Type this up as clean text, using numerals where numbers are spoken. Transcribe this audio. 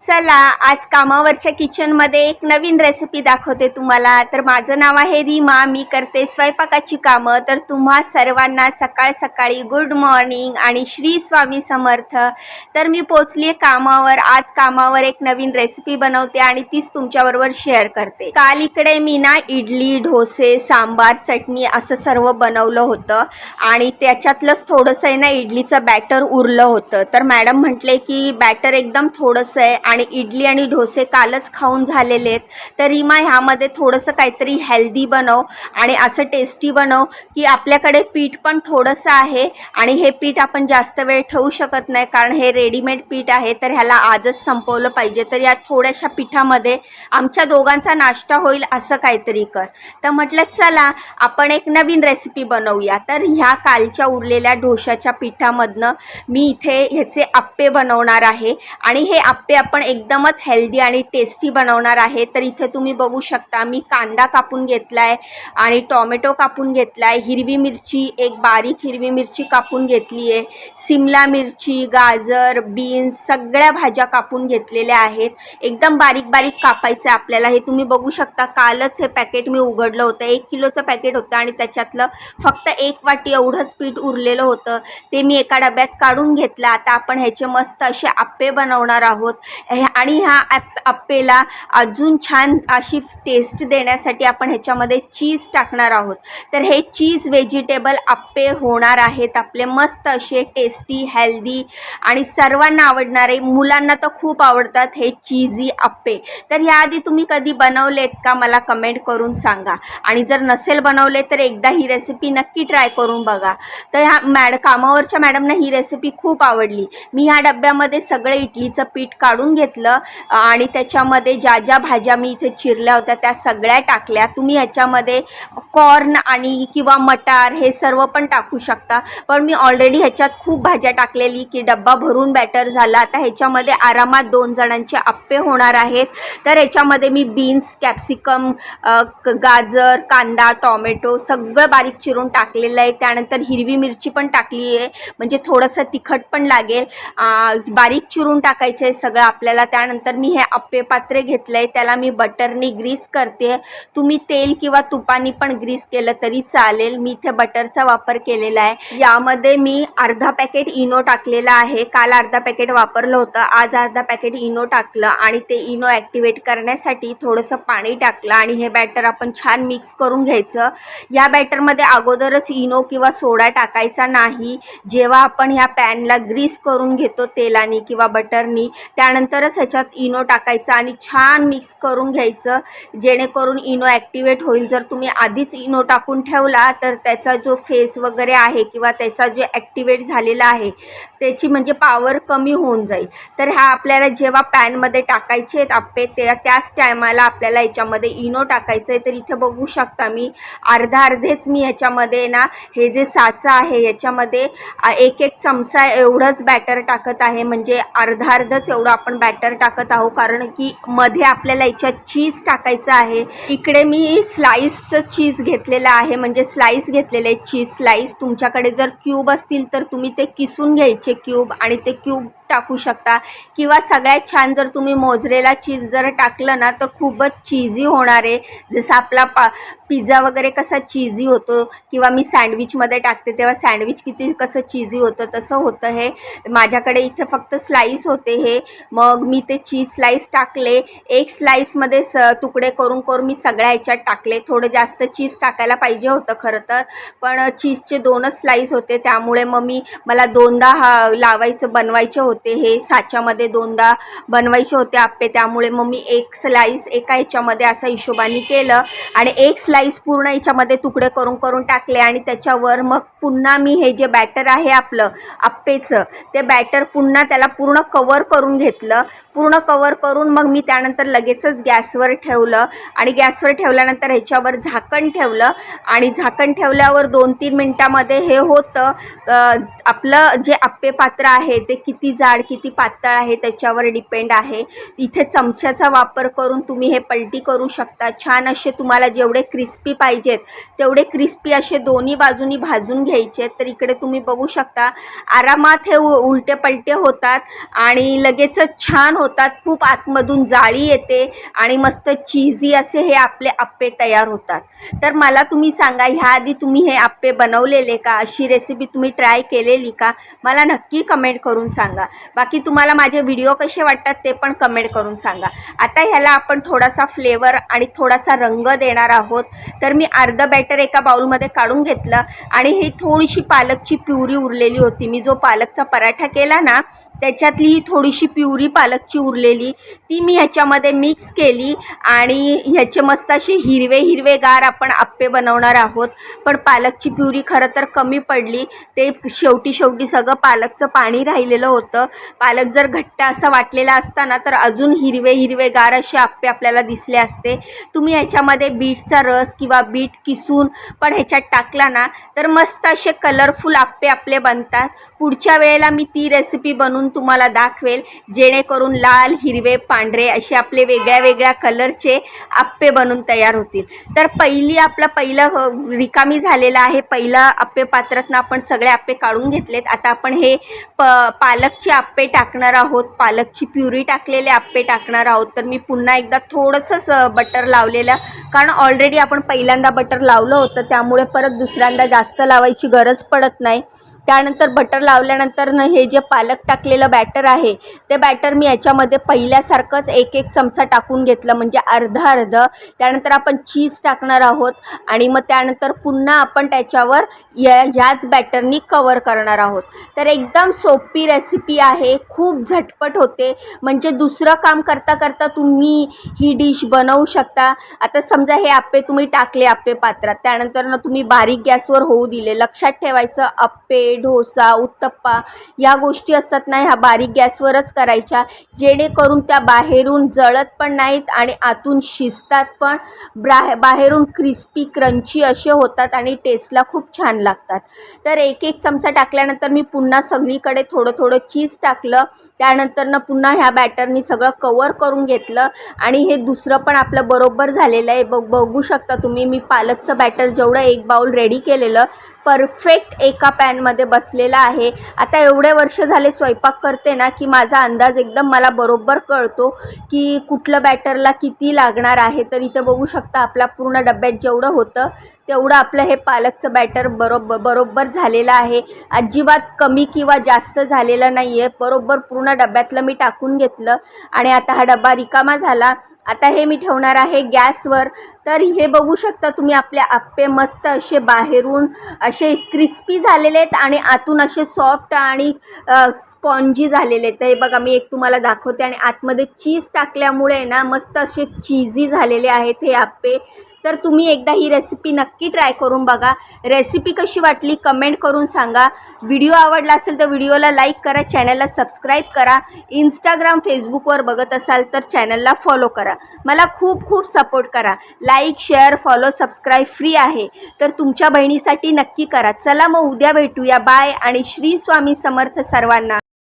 चला आज कामावरच्या किचनमध्ये एक नवीन रेसिपी दाखवते तुम्हाला। तर माझं नाव आहे रीमा, मी करते स्वयंपाकाची कामं। तर तुम्हा सर्वांना सकाळ सकाळी गुड मॉर्निंग आणि श्री स्वामी समर्थ। तर मी पोचली आहे कामावर। आज कामावर एक नवीन रेसिपी बनवते आणि तीच तुमच्याबरोबर शेअर करते। काल इकडे मी ना इडली, डोसे, सांबार, चटणी असं सर्व बनवलं होतं आणि त्याच्यातलंच थोडंसं आहे ना इडलीचं बॅटर उरलं होतं। तर मॅडम म्हटले की बॅटर एकदम थोडंसं आहे आणि इडली आणि डोसे कालच खाऊन झालेले आहेत, तर रीमा ह्यामध्ये थोडंसं काहीतरी हेल्दी बनव आणि असं टेस्टी बनव की आपल्याकडे पीठ पण थोडंसं आहे आणि हे पीठ आपण जास्त वेळ ठेवू शकत नाही कारण हे रेडीमेड पीठ आहे, तर ह्याला आजच संपवलं पाहिजे। तर या थोड्याशा पिठामध्ये आमच्या दोघांचा नाश्ता होईल असं काहीतरी कर। तर म्हटलं चला आपण एक नवीन रेसिपी बनवूया। तर ह्या कालच्या उरलेल्या डोशाच्या पिठामधनं मी इथे ह्याचे आप्पे बनवणार आहे आणि हे आप्पे आपण एकदमच हेल्दी आणि टेस्टी बनवणार आहे। तर इथे तुम्ही बघू शकता मी कांदा कापून घेतलाय आणि टोमॅटो कापून घेतलाय, हिरवी मिरची एक बारीक हिरवी मिरची कापून घेतली आहे, शिमला मिरची, गाजर, बीन्स सगळ्या भाज्या कापून घेतलेल्या आहेत। एकदम बारीक बारीक कापायचं आहे आपल्याला। हे तुम्ही बघू शकता कालच हे पॅकेट मी उघडलं होतं, 1 किलोचं पॅकेट होतं आणि त्याच्यातलं फक्त 1 वाटी एवढंच पीठ उरलेलं होतं, ते मी एका डब्यात काढून घेतलं। आता आपण ह्याचे मस्त असे आप्पे बनवणार आहोत आणि ह्या आप्पेला अजून छान अशी टेस्ट देण्यासाठी आपण ह्याच्यामध्ये चीज टाकणार आहोत। तर हे चीज व्हेजिटेबल आप्पे होणार आहेत आपले मस्त असे टेस्टी, हेल्दी आणि सर्वांना आवडणारे। मुलांना तर खूप आवडतात हे चीजी आप्पे। तर याआधी तुम्ही कधी बनवलेत का मला कमेंट करून सांगा आणि जर नसेल बनवले तर एकदा ही रेसिपी नक्की ट्राय करून बघा। तर ह्या कामावरच्या मॅडमना ही रेसिपी खूप आवडली। मी ह्या डब्यामध्ये सगळे इडलीचं पीठ काढून घेतलं आणि त्याच्यामध्ये ज्या ज्या भाज्या मी इथे चिरल्या होत्या त्या सगळ्या टाकल्या। तुम्ही ह्याच्यामध्ये कॉर्न आणि किंवा मटार हे सर्व पण टाकू शकता, पण मी ऑलरेडी ह्याच्यात खूप भाज्या टाकलेली की डब्बा भरून बॅटर झाला। आता ह्याच्यामध्ये आरामात 2 जणांचे आप्पे होणार आहेत। तर ह्याच्यामध्ये मी बीन्स, कॅप्सिकम, गाजर, कांदा, टोमॅटो सगळं बारीक चिरून टाकलेलं आहे। त्यानंतर हिरवी मिरची पण टाकली आहे म्हणजे थोडंसं तिखट पण लागेल, बारीक चिरून टाकायचं आहे सगळं आपल्याला। त्यानंतर मी हे आप्पे पात्रे घेतलं आहे, त्याला मी बटरनी ग्रीस करते। तुम्ही तेल किंवा तुपानी पण ग्रीस केलं तरी चालेल, मी इथे बटरचा वापर केलेला आहे। यामध्ये मी अर्धा पॅकेट इनो टाकलेला आहे, काल अर्धा पॅकेट वापरलं होतं, आज अर्धा पॅकेट इनो टाकलं आणि ते इनो ॲक्टिवेट करण्यासाठी थोडंसं पाणी टाकलं आणि हे बॅटर आपण छान मिक्स करून घ्यायचं। या बॅटरमध्ये अगोदरच इनो किंवा सोडा टाकायचा नाही, जेव्हा आपण ह्या पॅनला ग्रीस करून घेतो तेलानी किंवा बटरनी त्यानंतरच ह्याच्यात इनो टाकायचा आणि छान मिक्स करून घ्यायचं जेणेकरून इनो ॲक्टिवेट होईल। जर तुम्ही आधीच इनो टाकून ठेवला तर त्याचा जो फेस वगैरे आहे किंवा त्याचा जे ॲक्टिवेट झालेला आहे त्याची म्हणजे पॉवर कमी होऊन जाईल। तर ह्या आपल्याला जेव्हा पॅनमध्ये टाकायचे आहेत आप्पे त्याच टायमाला आपल्याला याच्यामध्ये इनो टाकायचं आहे। तर इथे बघू शकता मी अर्धेच मी ह्याच्यामध्ये ना हे जे साचा आहे याच्यामध्ये 1-1 चमचा एवढंच बॅटर टाकत आहे, म्हणजे अर्धच एवढं आपण बॅटर टाकत आहोत कारण की मध्ये आपल्याला याच्यात चीज टाकायचं आहे। इकडे मी स्लाइसचं चीज घेतलेलं आहे, म्हणजे स्लाइस घेतलेले आहेत चीज स्लाइस। तुमच्याकडे जर क्यूब असतील तर तुम्ही ते किसून घ्यायचे क्यूब आणि ते क्यूब टाकू शकता किंवा सगळ्यात छान जर तुम्ही मोझरेला चीज जर टाकलं ना तर खूपच चीजी होणार आहे। जसं आपला पिझ्झा वगैरे कसा चीजी होतो किंवा मी सँडविचमध्ये टाकते तेव्हा सँडविच किती कसं चीजी होतं तसं होतं हे। माझ्याकडे इथे फक्त स्लाइस होते हे, मग मी ते चीज स्लाइस टाकले। एक स्लाइसमध्ये तुकडे करून मी सगळ्या ह्याच्यात टाकले। थोडं जास्त चीज टाकायला पाहिजे होतं खरं तर, पण चीजचे 2च स्लाइस होते त्यामुळे मग मला 2दा बनवायचे होते, हे साच्यामध्ये 2दा बनवायचे होते आप्पे, त्यामुळे मग मी 1 स्लाइस एका ह्याच्यामध्ये असं हिशोबाने केलं आणि 1 स्लाइस पूर्ण ह्याच्यामध्ये तुकडे करून टाकले आणि त्याच्यावर मग पुन्हा मी हे जे बॅटर आहे आपलं आप्पेचं ते बॅटर पुन्हा त्याला पूर्ण कवर करून घेतलं। पूर्ण कवर करून मग मी त्यानंतर लगेचच गॅसवर ठेवलं आणि गॅसवर ठेवल्यानंतर ह्याच्यावर झाकण ठेवलं आणि झाकण ठेवल्यावर 2-3 मिनटामध्ये हे होतं। आपलं जे आप्पे पात्र आहे ते किती जाड किती पातळ आहे त्याच्यावर डिपेंड आहे. इथे चमच्याचा वापर करून तुम्ही हे पलटी करू शकता. छान असे तुम्हाला जेवढे क्रिस्पी पाहिजेत तेवढे क्रिस्पी असे दोन्ही बाजूनी भाजून घ्यायचे. तर इकडे तुम्ही बघू शकता आरामात हे उलटे पलटे होतात आणि लगेचच छान होतात. खूप आतमधून जाळी येते आणि मस्त चीजी असे हे आपले आप्पे तयार होतात. तर मला तुम्ही सांगा, ह्याआधी तुम्ही हे आप्पे बनवलेले का? अशी रेसिपी तुम्ही ट्राय केलेली का? मला नक्की कमेंट करून सांगा. बाकी तुम्हाला माझे व्हिडिओ कसे वाटतात ते पण कमेंट करून सांगा. आता ह्याला आपण थोडासा फ्लेवर आणि थोडासा रंग देणार आहोत. तर मी अर्ध बॅटर एका बाउलमध्ये काढून घेतलं आणि ही थोडीशी पालकची प्युरी उरलेली होती. मी जो पालकचा पराठा केला ना त्याच्यातली ही थोडीशी प्युरी पालकची उरलेली ती मी ह्याच्यामध्ये मिक्स केली आणि ह्याचे मस्त असे हिरवेगार आपण आप्पे बनवणार आहोत. पण पालकची प्युरी खरं तर कमी पडली. ते शेवटी सगळं पालकचं पाणी राहिलेलं होतं. पालक जर घट्ट असं वाटलेला असता ना तर अजून हिरवेगार असे आप्पे आपल्याला दिसले असते. तुम्ही ह्याच्यामध्ये बीटचा रस किंवा बीट किसून पण ह्याच्यात टाकला ना तर मस्त असे कलरफुल आप्पे आपले बनतात. पुढच्या वेळेला मी ती रेसिपी बनवून तुम्हाला दाखवेल, जेणेकरून लाल, हिरवे, पांढरे असे आपले वेगळ्या कलरचे आप्पे बनून तयार होतील. तर पहिलं रिकामी झालेलं आहे. पहिलं आप्पे पात्रातनं आपण सगळे आप्पे काढून घेतलेत. आता आपण हे पालकचे आप्पे टाकणार आहोत. पालकची प्युरी टाकलेले आप्पे टाकणार आहोत. तर मी पुन्हा एकदा थोडंसं बटर लावलेलं, कारण ऑलरेडी आपण पहिल्यांदा बटर लावलं होतं त्यामुळे परत दुसऱ्यांदा जास्त लावायची गरज पडत नाही. त्यानंतर बटर लावल्यानंतर हे जे पालक टाकलेलं बॅटर आहे ते बॅटर मी याच्यामध्ये पहिल्यासारखंच एक चमचा टाकून घेतलं, म्हणजे अर्ध. त्यानंतर आपण चीज टाकणार आहोत आणि मग त्यानंतर पुन्हा आपण त्याच्यावर ह्याच बॅटरनी कवर करणार आहोत. तर एकदम सोपी रेसिपी आहे, खूप झटपट होते. म्हणजे दुसरं काम करता तुम्ही ही डिश बनवू शकता. आता समजा हे आप्पे तुम्ही टाकले आप्पे पात्रात, त्यानंतर ना तुम्ही बारीक गॅसवर होऊ दिले. लक्षात ठेवायचं, आप्पे, डोसा, उत्तप्पा या गोष्टी असतात ना ह्या बारीक गॅसवरच करायच्या, जेणेकरून त्या बाहेरून जळत पण नाहीत आणि आतून शिजतात पण. बाहेरून क्रिस्पी क्रंची असे होतात आणि टेस्टला खूप छान लागतात. तर एक चमचा टाकल्यानंतर मी पुन्हा सगळीकडे थोडं चीज टाकलं. त्यानंतर पुन्हा ह्या बॅटरनी सगळं कवर करून घेतलं आणि हे दुसरं पण आपलं बरोबर झालेलं आहे. बघू शकता तुम्ही, मी पालकचं बॅटर जेवढं एक बाउल रेडी केलेलं परफेक्ट एका पॅनमध्ये बसलेला आहे. आता एवढे वर्ष झाले स्वयंपाक करते ना की माझा अंदाज एकदम मला बरोबर कळतो की कुठलं बॅटरला किती लागणार आहे. तर इथं बघू शकता आपला पूर्ण डब्यात जेवढं होतं तेवढं आपलं हे पालकचं बॅटर बरोबर झालेलं आहे. अजिबात कमी किंवा जास्त झालेलं नाही आहे. बरोबर पूर्ण डब्यातलं मी टाकून घेतलं आणि आता हा डबा रिकामा झाला. आता हे मी ठेवणार आहे गॅसवर. तर हे बघू शकता तुम्ही, आपले आप्पे मस्त असे बाहेरून असे क्रिस्पी झालेले आहेत आणि आतून असे सॉफ्ट आणि स्पॉन्जी झालेले आहेत. हे बघा, मी एक तुम्हाला दाखवते आणि आतमध्ये चीज टाकल्यामुळे ना मस्त असे चीजी झालेले आहेत हे आप्पे. तर तुम्ही एकदा ही रेसिपी नक्की ट्राय करून बघा. रेसिपी कशी वाटली कमेंट करून सांगा. व्हिडिओ आवडला असेल तर व्हिडिओला लाईक करा, चॅनलला सबस्क्राईब करा. इंस्टाग्राम, फेसबुकवर बघत असाल तर चॅनलला फॉलो करा. मला खूप सपोर्ट करा. Like, share, follow, subscribe free आहे. तर तुमच्या बहिणीसाठी नक्की करा. चला मग उद्या भेटूया. बाय आणि श्री स्वामी समर्थ सर्वांना.